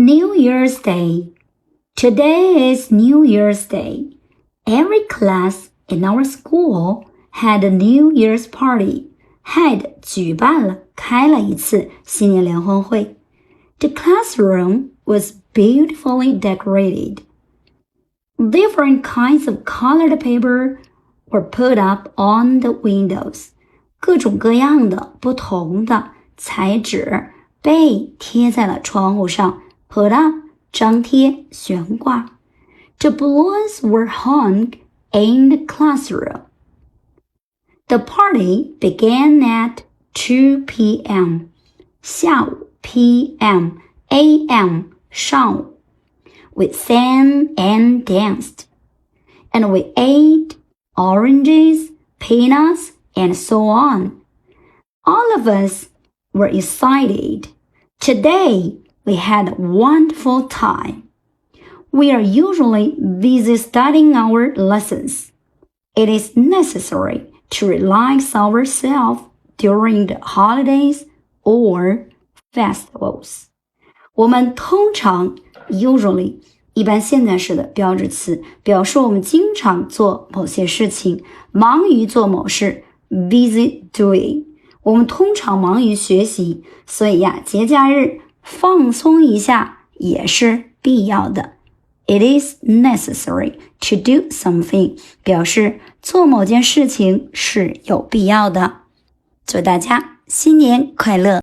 New Year's Day. Today is New Year's Day. Every class in our school had a New Year's party. Had 举办了开了一次新年联欢会。The classroom was beautifully decorated. Different kinds of colored paper were put up on the windows. 各种各样的不同的彩纸被贴在了窗户上。Put up 张贴悬挂。The balloons were hung in the classroom. The party began at 2 p.m. 下午 p.m. a.m. 上午。We sang and danced. And we ate oranges, peanuts, and so on. All of us were excited. Today, we had a wonderful time. We are usually busy studying our lessons. It is necessary to relax ourselves during the holidays or festivals. 我们通常 usually 一般现在时的标志词，表示我们经常做某些事情，忙于做某事 busy doing。我们通常忙于学习，所以呀，节假日放松一下也是必要的。It is necessary to do something 表示做某件事情是有必要的。祝大家新年快乐！